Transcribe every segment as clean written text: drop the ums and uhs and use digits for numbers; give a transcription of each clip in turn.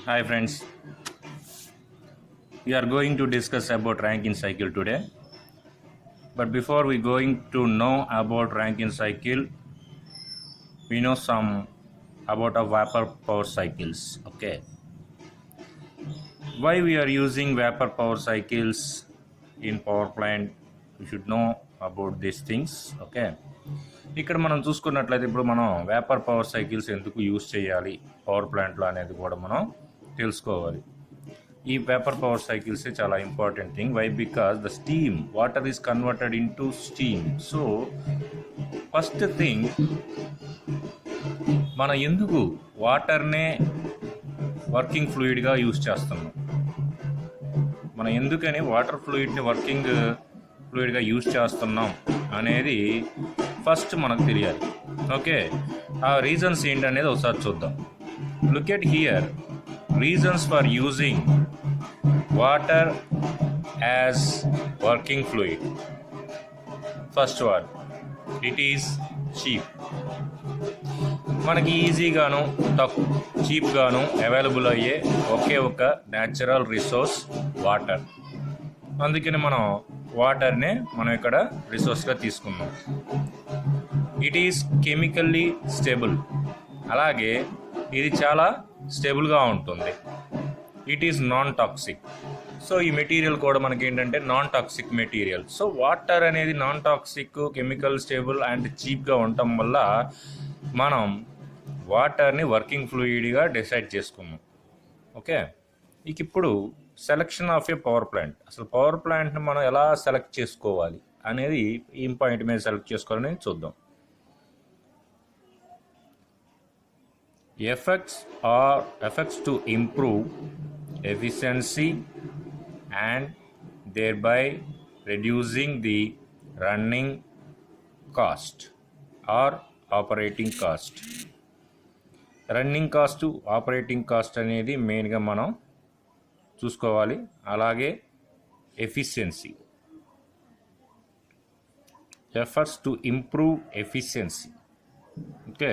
Hi friends, we are going to discuss about Rankine cycle today. But before we going to know about Rankine cycle, we know some about a vapor power cycles. Okay, why we are using vapor power cycles in power plant? We should know about these things. Okay, ఇక్కడ మనం చూసుకున్నట్లయితే ఇప్పుడు మనం vapour power cycles ఎందుకు use చేయాలి power ప్లాంట్లో అనేది కూడా మనం తెలుసుకోవాలి. ఈ వేపర్ పవర్ సైకిల్స్ చాలా important thing. Why? Because the steam water is converted into steam. So first thing, మనం ఎందుకు వాటర్నే వర్కింగ్ ఫ్లూయిడ్గా యూజ్ చేస్తున్నాం, మనం ఎందుకని వాటర్ ఫ్లూయిడ్ని వర్కింగ్ ఫ్లూయిడ్గా యూజ్ చేస్తున్నాం అనేది ఫస్ట్ మనకు తెలియాలి. ఓకే, ఆ రీజన్స్ ఏంటనేది ఒకసారి చూద్దాం. Look at here, reasons for using water as working fluid. First one, it is cheap. మనకి ఈజీగాను చీప్గాను అవైలబుల్ అయ్యే ఒకే ఒక న్యాచురల్ రిసోర్స్ వాటర్. అందుకని మనం వాటర్నే మనం ఇక్కడ రిసోర్స్గా తీసుకున్నాం. ఇట్ ఈస్ కెమికల్లీ స్టేబుల్, అలాగే ఇది చాలా స్టేబుల్గా ఉంటుంది. It is non toxic. So ఈ మెటీరియల్ కూడా మనకి ఏంటంటే non toxic material. So water అనేది non toxic, chemical stable and చీప్గా ఉండటం వల్ల మనం వాటర్ని వర్కింగ్ ఫ్లూయిడ్గా డిసైడ్ చేసుకున్నాం. ఓకే, ఇక ఇప్పుడు selection of a power plant. అసలు పవర్ ప్లాంట్ని మనం ఎలా సెలెక్ట్ చేసుకోవాలి అనేది ఈ పాయింట్ మీద సెలెక్ట్ చేసుకోవాలని చూద్దాం. Effects to improve efficiency and thereby reducing the running cost or operating cost. Running cost, operating cost అనేది మెయిన్గా మనం చూసుకోవాలి. అలాగే efficiency, efforts to improve efficiency. Okay,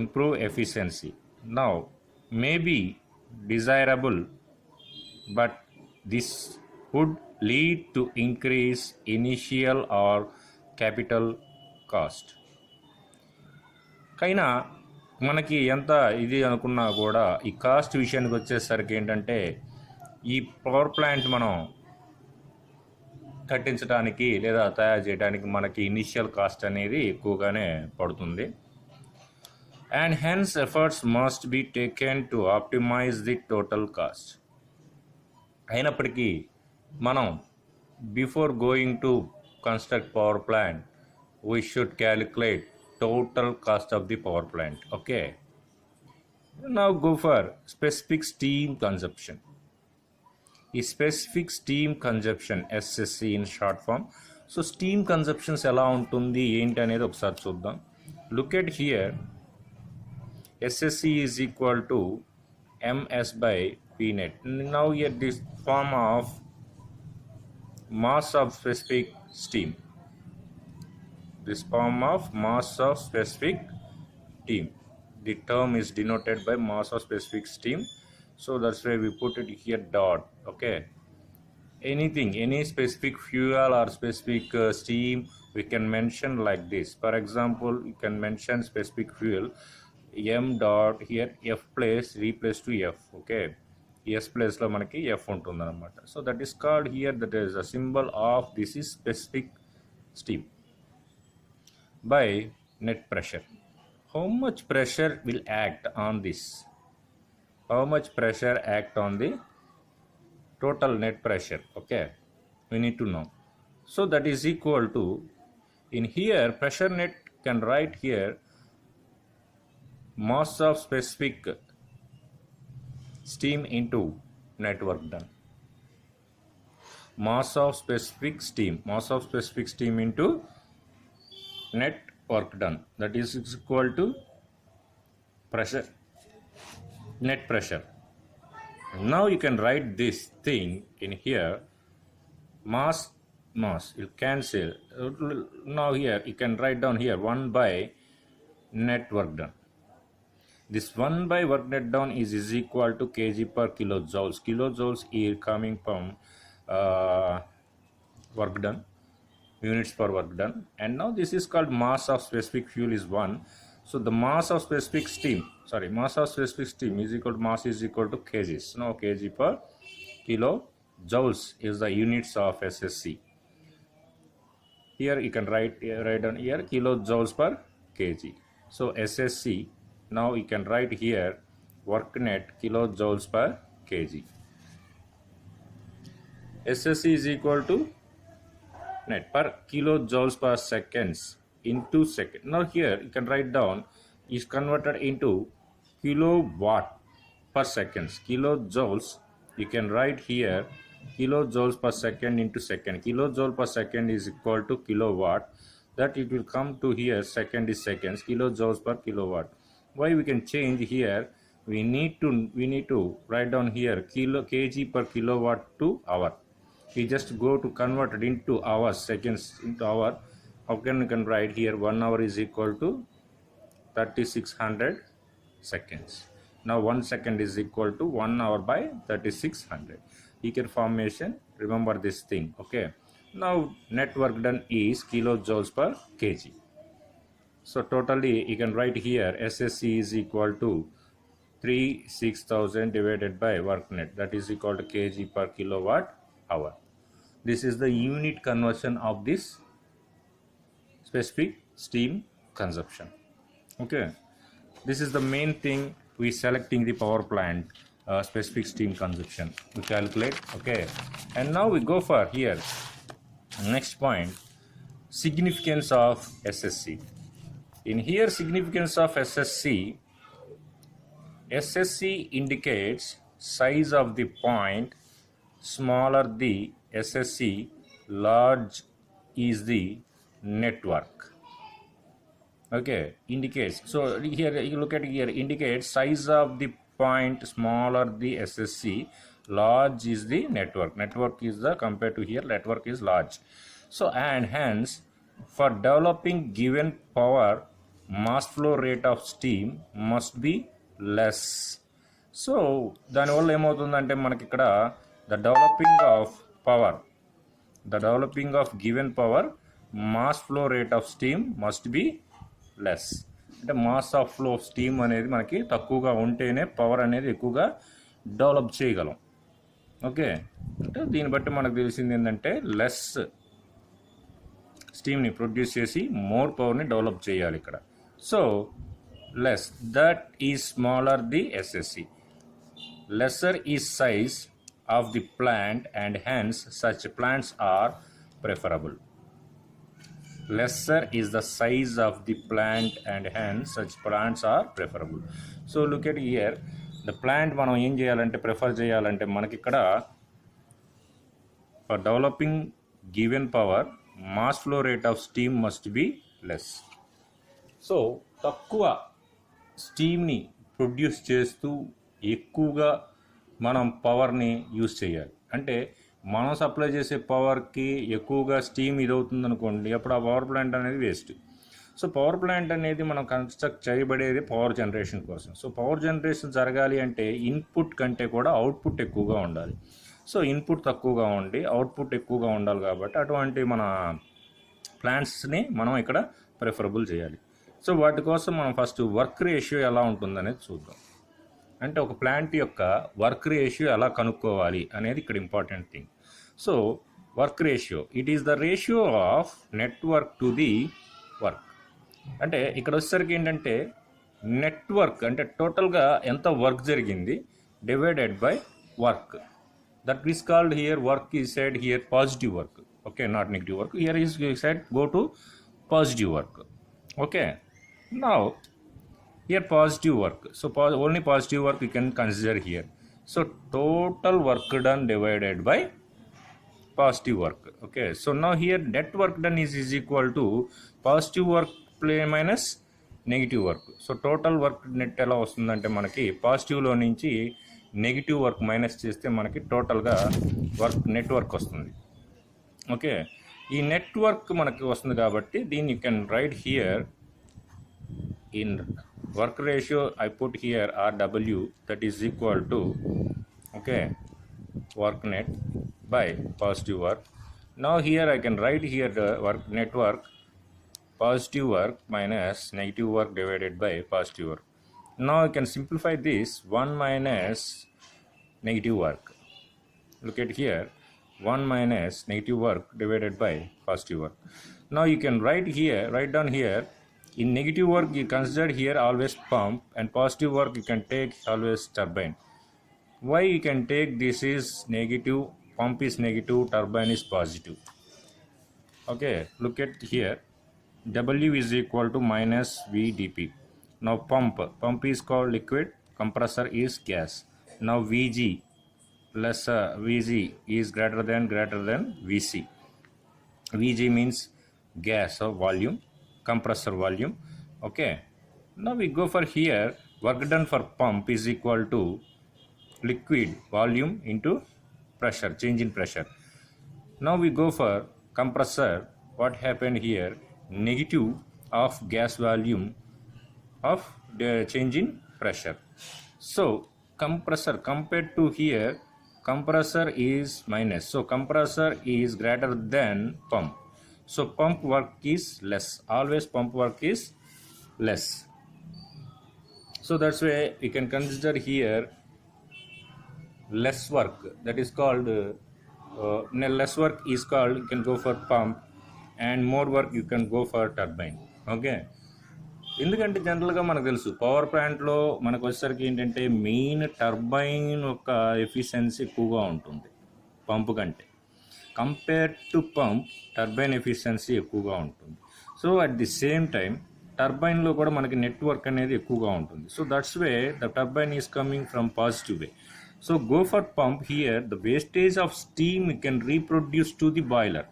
improve efficiency now may be desirable, but this would lead to increase initial or capital cost. కైనా మనకి ఎంత ఇది అనుకున్నా కూడా ఈ కాస్ట్ విషయానికి వచ్చేసరికి ఏంటంటే ఈ పవర్ ప్లాంట్ మనం కట్టించడానికి లేదా తయారు చేయడానికి మనకి ఇనిషియల్ కాస్ట్ అనేది ఎక్కువగానే పడుతుంది. And hence efforts must be taken to optimise the total cost. అయినప్పటికీ మనం before going to construct power plant we should calculate total cost of the power plant. Okay, now go for specific steam consumption. Is specific steam consumption, SSC in short form. So steam consumptions ఎలా ఉంటుంది ఏంటి అనేది ఒకసారి చూద్దాం. Look at here, SSC is equal to ms by p net. Now here this form of mass of specific steam, this form of mass of specific steam, the term is denoted by mass of specific steam. So that's why we put it here dot. Okay, anything, any specific fuel or specific steam we can mention like this. For example, you can mention specific fuel m dot, here f place replace to f. Okay, s place lo manaki f untundi anamata. So that is called here, that is a symbol of this is specific steam. By net pressure, how much pressure will act on this, how much pressure act on the total net pressure. Okay, we need to know. So that is equal to, in here pressure net can write here mass of specific steam into net work done. Mass of specific steam into net work done, that is equal to pressure, net pressure. Now you can write this thing in here, mass, you cancel. Now here you can write down here 1 by net work done. This 1 by work net down is equal to kg per kilojoules. Kilojoules is coming from work done, units per work done. And now this is called mass of specific fuel is 1. So the mass of specific steam is equal to mass is equal to kgs. Now kg per kilojoules is the units of SSC. Here you can write down here kilojoules per kg. So SSC, now you can write here work net kilojoules per kg. SSC is equal to net per kilojoules per seconds into second. Now here you can write down is converted into kilowatt per seconds. Kilojoules, you can write here kilojoules per second into second. Kilojoule per second is equal to kilowatt. That it will come to here second is seconds, kilojoules per kilowatt. Why we can change here? We need to write down here kg per kilowatt to hour. We just go to convert it into hours, seconds into hour. How can we can write here 1 hour is equal to 3600 seconds. Now 1 second is equal to 1 hour by 3600. Equal formation, remember this thing. Okay, now net work done is kilojoules per kg. So totally you can write here SSC is equal to 36,000 divided by work net, that is equal to kg per kilowatt hour. This is the unit conversion of this specific steam consumption. Okay, this is the main thing we selecting the power plant specific steam consumption we calculate. Okay, and now we go for here next point, significance of SSC. In here significance of SSC indicates size of the point, smaller the SSC, large is the network. Okay, indicates, so here you look at here, indicates size of the point, smaller the SSC, large is the network. Network is the compared to here, network is large. So and hence for developing given power, mass flow rate of steam must be less. So దానివల్ల ఏమవుతుందంటే మనకి ఇక్కడ the developing of given power, mass flow rate of steam must be less. అంటే mass of flow of steam అనేది మనకి తక్కువగా ఉంటేనే power అనేది ఎక్కువగా డెవలప్ చేయగలం. ఓకే, అంటే దీన్ని బట్టి మనకు తెలిసింది ఏంటంటే లెస్ స్టీమ్ని ప్రొడ్యూస్ చేసి మోర్ పవర్ని డెవలప్ చేయాలి ఇక్కడ. So less, that is smaller the SSC. Lesser is size of the plant and hence such plants are preferable. Lesser is the size of the plant and hence such plants are preferable. So look at here, the plant మనం ఏం చేయాలంటే prefer చేయాలంటే మనకి ఇక్కడ for developing given power, mass flow rate of steam must be less. So తక్కువ స్టీమ్ని produce చేస్తూ ఎక్కువగా మనం పవర్ని యూజ్ చేయాలి. అంటే మనం సప్లై చేసే పవర్కి ఎక్కువగా స్టీమ్ ఇదవుతుంది అనుకోండి, అప్పుడు ఆ పవర్ ప్లాంట్ అనేది వేస్ట్. సో పవర్ ప్లాంట్ అనేది మనం కన్స్ట్రక్ట్ చేయబడేది పవర్ జనరేషన్ కోసం. సో పవర్ జనరేషన్ జరగాలి అంటే ఇన్పుట్ కంటే కూడా అవుట్పుట్ ఎక్కువగా ఉండాలి. సో ఇన్పుట్ తక్కువగా ఉండి అవుట్పుట్ ఎక్కువగా ఉండాలి కాబట్టి అటువంటి మన ప్లాంట్స్ని మనం ఇక్కడ ప్రిఫరబుల్ చేయాలి. సో వాటి కోసం మనం ఫస్ట్ వర్క్ రేషియో ఎలా ఉంటుందనేది చూద్దాం. అంటే ఒక ప్లాంట్ యొక్క వర్క్ రేషియో ఎలా కనుక్కోవాలి అనేది ఇక్కడ important thing. So work ratio, it is the ratio of network to the work. అంటే ఇక్కడ వచ్చేసరికి ఏంటంటే నెట్వర్క్ అంటే టోటల్గా ఎంత వర్క్ జరిగింది divided by work. That is called here work is said here positive work. Okay, not negative work. Here is said go to positive work. Okay, now here positive work, so only positive work you can consider here. So total work done divided by positive work. Okay, so now here net work done is equal to positive work minus negative work. So total work net ఎలా వస్తుందంటే మనకి పాజిటివ్లో నుంచి negative work minus చేస్తే మనకి టోటల్గా network వస్తుంది. Okay, ఈ network మనకి వస్తుంది కాబట్టి దీన్ని you can write here in work ratio I put here RW, that is equal to, okay, work net by positive work. Now here I can write here the work network, positive work minus negative work divided by positive work. Now I can simplify this, 1 minus negative work. Look at here, 1 minus negative work divided by positive work. Now you can write down here, in negative work you consider here always pump, and positive work you can take always turbine. Why you can take this is negative, pump is negative, turbine is positive. Okay, look at here, W is equal to minus V dP. Now pump is called liquid, compressor is gas. Now Vg plus Vg is greater than Vc. Vg means gas or volume, compressor volume. Okay, now we go for here, work done for pump is equal to liquid volume into pressure, change in pressure. Now we go for compressor, what happened here, negative of gas volume of the change in pressure. So compressor compared to here, compressor is minus, so compressor is greater than pump, so pump work is less, always pump work is less. So that's why we can consider here less work, that is called less work is called, you can go for pump, and more work you can go for turbine. Okay, ఎందుకంటే జనరల్గా మనకు తెలుసు power ప్లాంట్లో మనకు వచ్చేసరికి ఏంటంటే main turbine యొక్క efficiency ఎక్కువగా ఉంటుంది పంపు కంటే, compare to pump turbine efficiency ఎక్కువగా ఉంటుంది. So at the same time టర్బైన్లో కూడా మనకి నెట్వర్క్ అనేది ఎక్కువగా ఉంటుంది. So that's way the turbine is coming from positive way. So go for pump here, the wastage of steam you can reproduce to the boiler.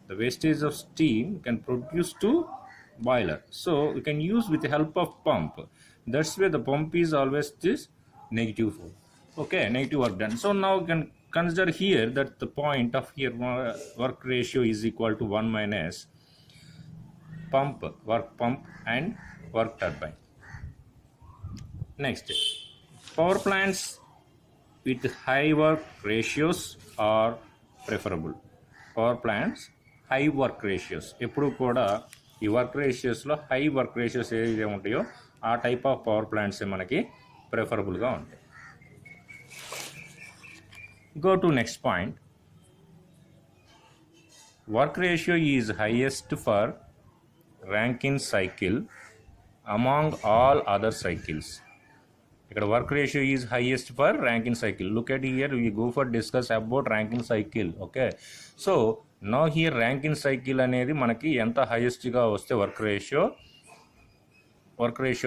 The wastage of steam can produce to boiler. So you can use with the help of pump. That's why the pump is always this negative. Okay, negative work done. So now you can consider here that the point of here work ratio is equal to 1 minus work pump and work turbine. Next, power plants with high work ratios are preferable. Power plants high work ratios, ఎప్పుడు కూడా ఈ work రేషియోస్లో high work ratios ఏదైతే ఉంటాయో ఆ type of power plants మనకి ప్రిఫరబుల్గా ఉంటాయి. Go to next point. Work ratio is highest for Rankine cycle among all other cycles. ఇక్కడ work ratio is highest for Rankine cycle. Look at here, we go for discuss about Rankine cycle. Okay, so now here Rankine cycle అనేది మనకి ఎంత హైయెస్ట్గా వస్తే work ratio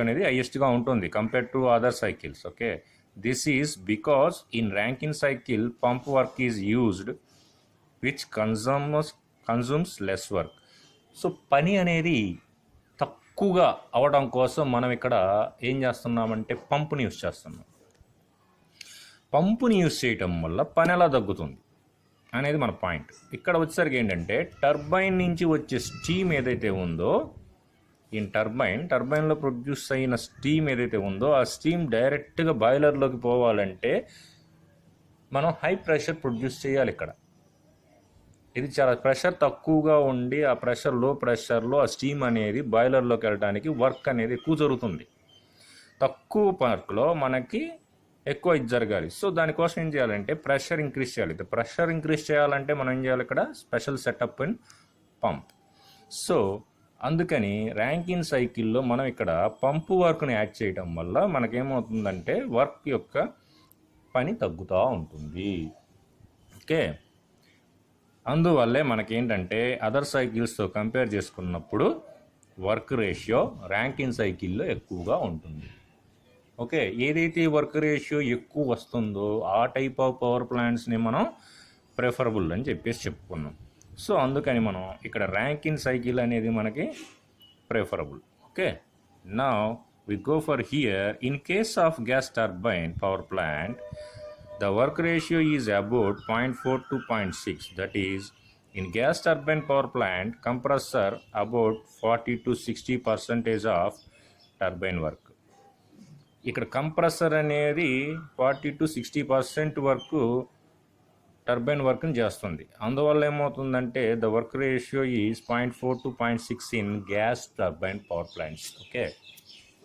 అనేది హైయెస్ట్గా ఉంటుంది compare to other cycles. Okay, this is because in Rankine cycle pump work is used which consumes less work. So పని అనేది తక్కువగా అవడం కోసం మనం ఇక్కడ ఏం చేస్తున్నామంటే పంపుని యూజ్ చేస్తున్నాం. పంపుని యూజ్ చేయటం వల్ల పని ఎలా తగ్గుతుంది అనేది మన పాయింట్. ఇక్కడ వచ్చేసరికి ఏంటంటే టర్బైన్ నుంచి వచ్చే స్టీమ్ ఏదైతే ఉందో, ఈ టర్బైన్లో ప్రొడ్యూస్ అయిన స్టీమ్ ఏదైతే ఉందో ఆ స్టీమ్ డైరెక్ట్గా బాయిలర్లోకి పోవాలంటే మనం హై ప్రెషర్ ప్రొడ్యూస్ చేయాలి. ఇక్కడ ఇది చాలా ప్రెషర్ తక్కువగా ఉండి ఆ ప్రెషర్ లో ప్రెషర్లో ఆ స్టీమ్ అనేది బాయిలర్లోకి వెళ్ళడానికి వర్క్ అనేది ఎక్కువ జరుగుతుంది. తక్కువ వర్క్లో మనకి ఎక్కువ ఇది జరగాలి. సో దానికోసం ఏం చేయాలంటే ప్రెషర్ ఇంక్రీజ్ చేయాలి. ప్రెషర్ ఇంక్రీజ్ చేయాలంటే మనం ఏం చేయాలి, ఇక్కడ special setup in pump. So అందుకని ర్యాంకిన్ సైకిల్లో మనం ఇక్కడ పంపు వర్క్ని యాడ్ చేయడం వల్ల మనకేమవుతుందంటే వర్క్ యొక్క పని తగ్గుతూ ఉంటుంది. ఓకే, అందువల్లే మనకేంటంటే అదర్ సైకిల్స్తో కంపేర్ చేసుకున్నప్పుడు వర్క్ రేషియో ర్యాంకిన్ సైకిల్లో ఎక్కువగా ఉంటుంది. ఓకే, ఏదైతే వర్క్ రేషియో ఎక్కువ వస్తుందో ఆ టైప్ ఆఫ్ పవర్ ప్లాంట్స్ని మనం ప్రిఫరబుల్ అని చెప్పుకున్నాం. సో అందుకని మనం ఇక్కడ ర్యాంకిన్ సైకిల్ అనేది మనకి preferable. Okay, now we go for here, in case of gas turbine power plant the work ratio is about 0.4 to 0.6. That is, in gas turbine power plant, compressor about 40 to 60% of turbine work. ఇక్కడ compressor అనేది 40-60% వరకు turbine వర్క్ని చేస్తుంది. అందువల్ల ఏమవుతుందంటే the work ratio is 0.4 to 0.6 in gas turbine power plants. Okay,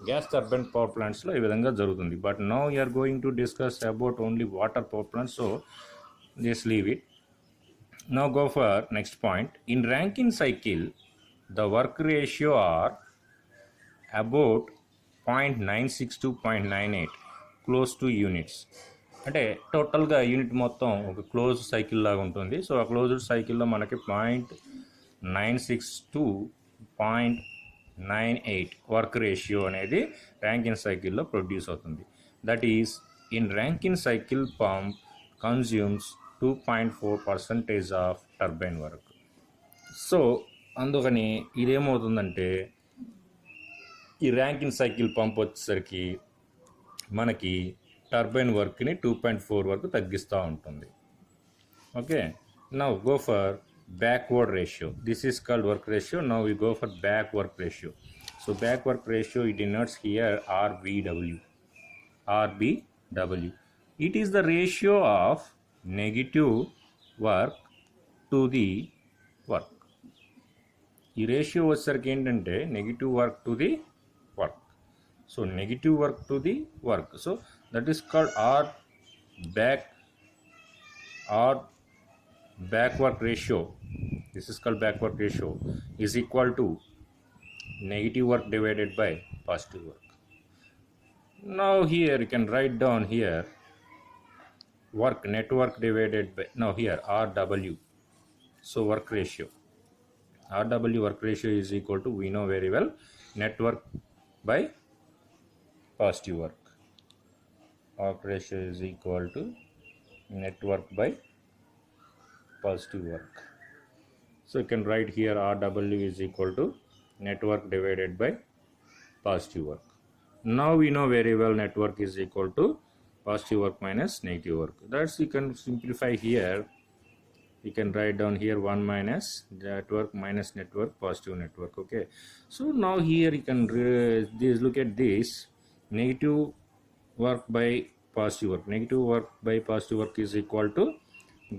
gas turbine power ప్లాంట్స్లో ఈ విధంగా జరుగుతుంది. But now you're going to discuss about only water power plants, so just leave it. Now go for next point. In Rankine cycle, the work ratio are about 0.96 to 0.98, close to units. అంటే టోటల్గా unit మొత్తం ఒక close cycle లాగా ఉంటుంది. So ఆ closed సైకిల్లో మనకి 0.96 to 0.98 work ratio అనేది ర్యాంకిన్ సైకిల్లో ప్రొడ్యూస్ అవుతుంది. That is in Rankine cycle pump consumes 2.4% of turbine work. So అందుకని ఇదేమవుతుందంటే ఈ ర్యాంకిన్ సైకిల్ పంప్ వచ్చేసరికి మనకి టర్బైన్ వర్క్ని 2.4 వరకు తగ్గిస్తూ ఉంటుంది. Okay, now go for backward ratio. This is called work ratio. Now we go for back work ratio. So back work ratio it denotes here RBW. It is the ratio of negative work to the work. ఈ ratio వచ్చేసరికి ఏంటంటే negative work to the work. So negative work to the work, so that is called back work ratio. This is called back work ratio is equal to negative work divided by positive work. Now here you can write down here work, net work divided by, now here RW. So work ratio, RW work ratio is equal to, we know very well, net work by positive work. Work ratio is equal to net work by positive work. So you can write here RW is equal to net work divided by positive work. Now we know very well net work is equal to positive work minus negative work. That's, you can simplify here. You can write down here 1 minus network minus network positive network. Okay, so now here you can look at this negative work by positive work. Negative work by positive work is equal to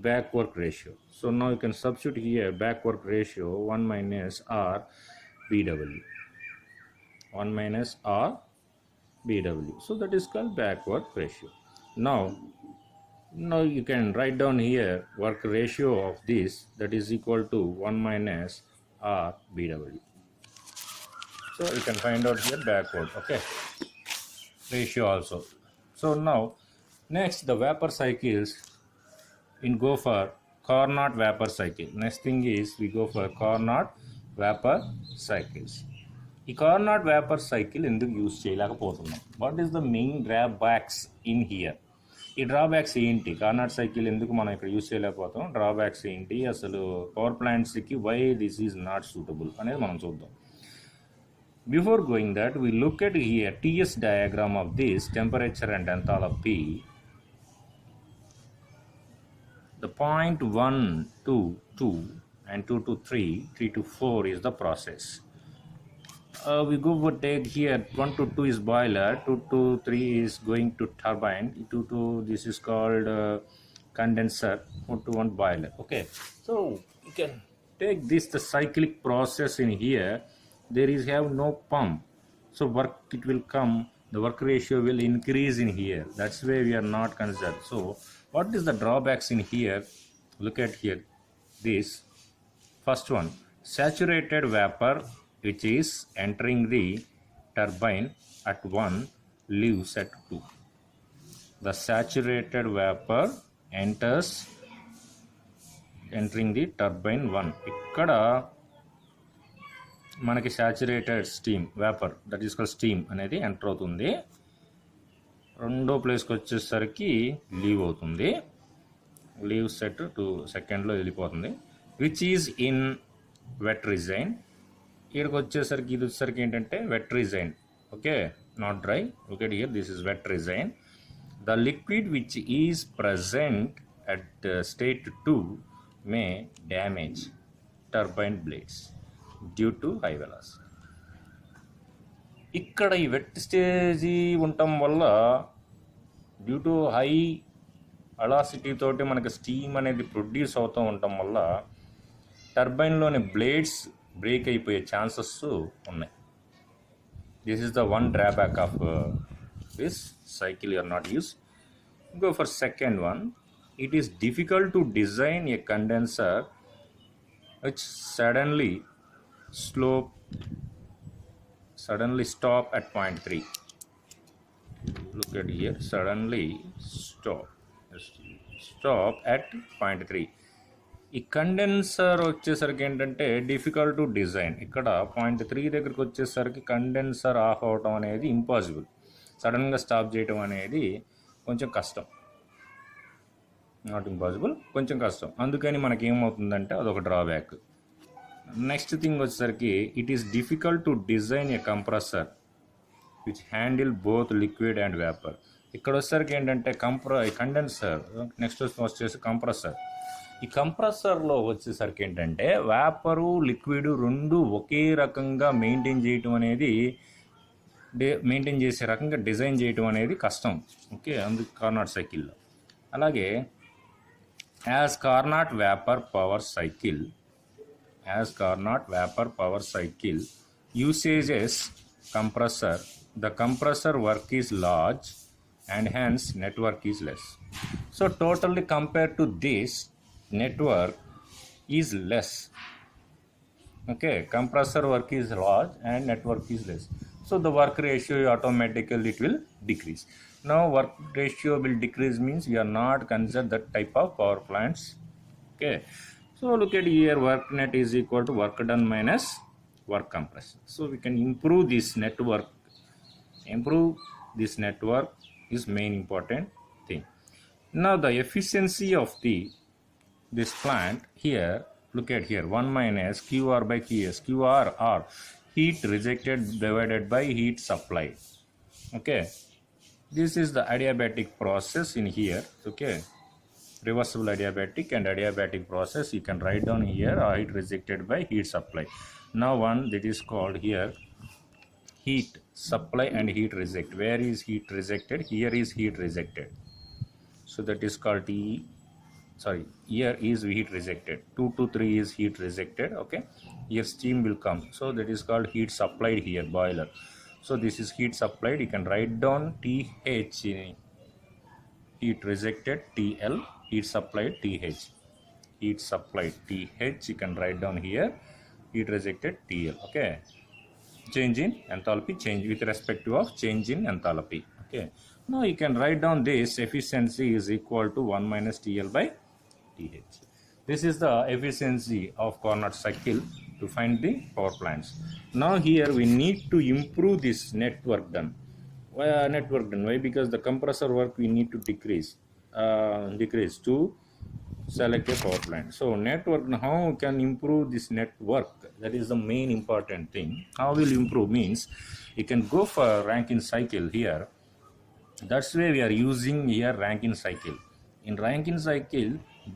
back work ratio. So now you can substitute here back work ratio 1 minus RBW. 1 minus RBW. So that is called back work ratio. Now you can write down here work ratio of this, that is equal to 1 minus RBW. So you can find out here backward, okay, ratio also. So now next the vapor cycles, in go for Carnot vapor cycle. Next thing is we go for Carnot vapor cycles. ఈ Carnot vapor cycle ఎందుకు use చేయలేకపోతున్నాం? What is the main drawbacks in here? ఈ drawbacks ఏంటి? Carnot cycle ఎందుకు మనం ఇక్కడ use చేయలేకపోతాం? Drawbacks ఏంటి? అసలు పవర్ ప్లాంట్స్కి why this is not suitable అనేది మనం చూద్దాం. Before going that we look at here TS diagram of this temperature and enthalpy. The point 1 to 2 and 2 to 3, 3 to 4 is the process. We go for take here 1 to 2 is boiler, 2 to 3 is going to turbine, 2 to this is called condenser, 1 to 1 boiler. Okay, so you can take this the cyclic process in here. There is have no pump, so work it will come, the work ratio will increase in here. That's why we are not considered. So what is the drawbacks in here? Look at here, this first one, saturated vapor which is entering the turbine at 1 leaves at 2. The saturated vapor entering the turbine 1. ఇక్కడ మనకి saturated steam vapor, that is called steam అనేది enter అవుతుంది. రెండో ప్లేస్కి వచ్చేసరికి leave అవుతుంది. Leave set 2 సెకండ్లో వెళ్ళిపోతుంది. Which is in wet region. ఇక్కడికి వచ్చేసరికి ఇది వచ్చేసరికి ఏంటంటే wet region. Okay, not dry. Okay, here this is wet region. The liquid which is present at state 2 may damage turbine blades due to high velocity. ఇక్కడ ఈ wet stage ఉండటం వల్ల due to high అలాసిటీ తోటి మనకి steam అనేది produce అవుతూ ఉండటం వల్ల టర్బైన్లోని బ్లేడ్స్ బ్రేక్ అయిపోయే ఛాన్సెస్ ఉన్నాయి. This is the one drawback of this cycle you are not used. Go for second one. It is difficult to design a condenser which suddenly stop at point 3. Look at here, suddenly stop at point 3. ఈ condenser వచ్చేసరికి ఏంటంటే difficult to design. ఇక్కడ point 3 దగ్గరికి వచ్చేసరికి condenser of అవటం అనేది impossible. సడన్గా stop చేయటం అనేది కొంచెం కష్టం, నాట్ ఇంపాసిబుల్, కొంచెం కష్టం. అందుకని మనకి ఏమవుతుందంటే అదొక డ్రాబ్యాక్. నెక్స్ట్ థింగ్ వచ్చేసరికి it is difficult to design A compressor which handle both liquid and vapour. ఇక్కడ వచ్చేసరికి ఏంటంటే కండెన్సర్, నెక్స్ట్ వచ్చేసి కంప్రెసర్. ఈ కంప్రెసర్లో వచ్చేసరికి ఏంటంటే వేపరు లిక్విడ్ రెండు ఒకే రకంగా మెయింటైన్ చేసే రకంగా డిజైన్ చేయటం అనేది కష్టం. ఓకే, అందుకు కార్నాట్ సైకిల్లో. అలాగే as Carnot vapour power cycle usages compressor, the compressor work is large and hence network is less. So totally compared to this, network is less. Okay, compressor work is large and network is less. So the work ratio automatically it will decrease. Now work ratio will decrease means we are not consider that type of power plants. Okay, so look at here, work net is equal to work done minus work compression. So we can improve this network. Is main important thing. Now the efficiency of this plant here, look at here, 1 minus QR by QS. QR or heat rejected divided by heat supplied. Okay, this is the adiabatic process in here. Okay, reversible adiabatic and adiabatic process you can write down here, or heat rejected by heat supply. Now one that is called here heat supply and heat reject. Where is heat rejected? Here is heat rejected, so that is called here is heat rejected. 2 to 3 is heat rejected. Okay, here steam will come, so that is called heat supplied here, boiler. So this is heat supplied. You can write down TH, heat rejected TL, heat supplied TH, heat supplied TH. You can write down here heat rejected TL. Okay, change in enthalpy, change with respect to of change in enthalpy. Okay, now you can write down this efficiency is equal to 1 minus TL by TH. This is the efficiency of Carnot cycle to find the power plants. Now here we need to improve this network done. Why? Because the compressor work we need to decrease to select a power plant. So network, how can improve this network? That is the main important thing. How will improve means you can go for Rankine cycle here. That's why we are using here Rankine cycle. In Rankine cycle,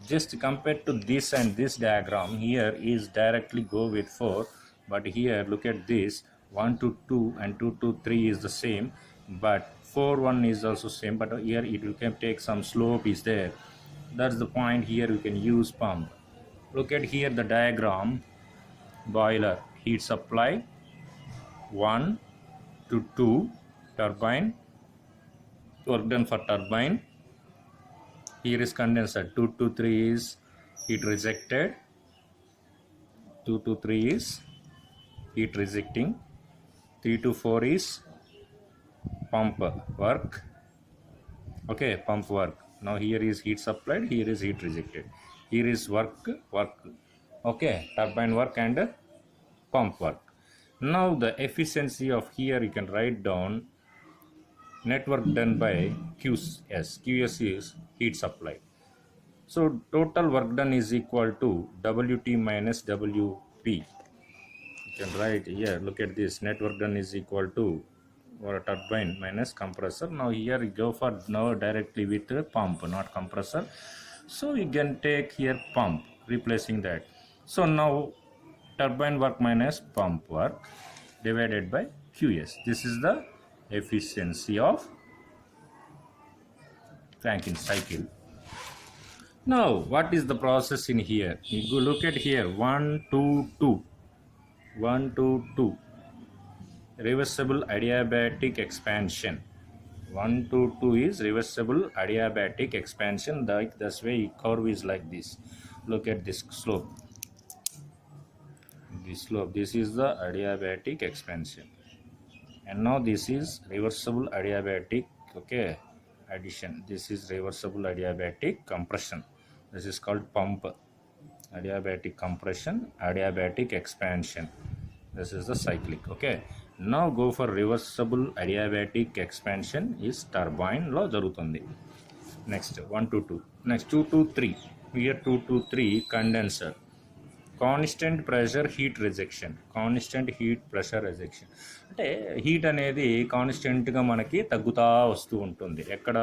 just compared to this and this diagram, here is directly go with 4, but here look at this, 1 to 2 and 2 to 3 is the same, but 4 1 is also same, but here it will take some slope is there. That's the point. Here we can use pump. Look at here the diagram, boiler, heat supply 1 to 2, turbine, work done for turbine. Here is condenser, 2 to 3 is heat rejected, 2 to 3 is heat rejecting, 3 to 4 is pump work. Okay, pump work. Now here is heat supplied, here is heat rejected, here is work. Okay, turbine work and pump work. Now the efficiency of here you can write down network done by QS. QS is heat supply. So total work done is equal to WT minus WP. You can write here, look at this, network done is equal to turbine minus compressor. Now here you go for now directly with the pump, not compressor. So you can take here pump, replacing that. So now turbine work minus pump work divided by QS. This is the efficiency of Rankine cycle. Now, what is the process in here? You go look at here, 1, 2, 2. 1, 2, 2. Reversible adiabatic expansion. 1, 2, 2 is reversible adiabatic expansion. Like this way, curve is like this. Look at this slope. This slope. This is the adiabatic expansion. And now this is reversible adiabatic, okay, addition. This is reversible adiabatic compression. This is called pump. Adiabatic compression, adiabatic expansion. This is the cyclic, okay. Now go for reversible adiabatic expansion is turbine lo jarugutundi. Next 1 to 2. Next 2 to 3. Here 2 to 3 condenser. Constant pressure heat rejection. Constant heat pressure rejection అంటే heat అనేది కాన్స్టెంట్గా మనకి తగ్గుతూ వస్తూ ఉంటుంది ఎక్కడ,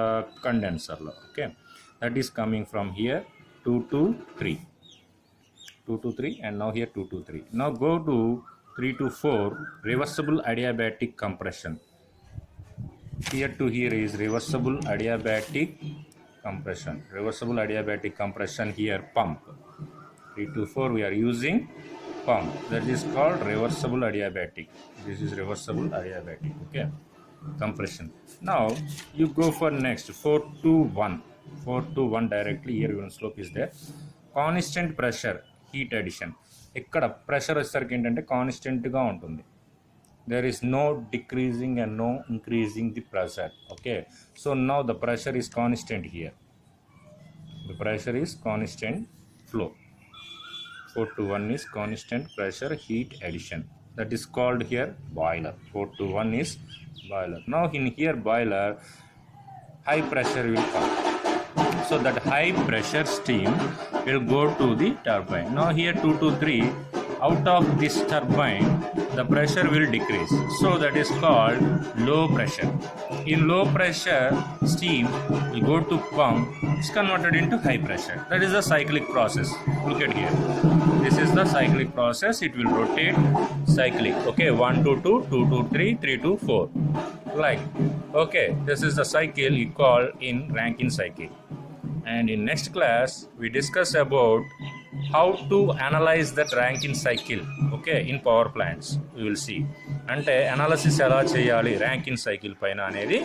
కండెన్సర్లో, okay. That is coming from here 2 to 3. 2 to 3 and now here 2 to 3. Now go to 3 to 4, reversible adiabatic compression. Here to here is reversible adiabatic compression. Reversible adiabatic compression, here pump. 3 to 4 we are using pump, that is called reversible adiabatic. This is reversible adiabatic, okay, compression. Now you go for next 4 to 1. 4 to 1 directly, here even slope is there. Constant pressure heat addition. ఇక్కడ pressure వచ్చేసరికి ఏంటంటే కాన్స్టెంట్గా ఉంటుంది. there is no decreasing and no increasing the pressure, okay. So now the pressure is constant here. The pressure is constant flow. 4 to 1 is constant pressure heat addition. That is called here boiler. 4 to 1 is boiler. Now in here boiler, high pressure will come. So that high pressure steam will go to the turbine. Now here 2 to 3, out of this turbine the pressure will decrease. So that is called low pressure. In low pressure steam will go to pump, it's converted into high pressure. That is the cyclic process. Look at here. This is the cyclic process. It will rotate cyclic. Okay, 1 to 2, 2 to 3, 3 to 4. Like, okay, this is the cycle you call in Rankine cycle. And in next class we discuss about how to analyze that Rankine cycle, okay, in power plants. We will see అంటే analysis ఎలా చేయాలి Rankine cycle పైన అనేది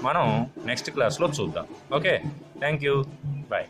మనం next క్లాస్లో చూద్దాం. Okay, thank you, bye.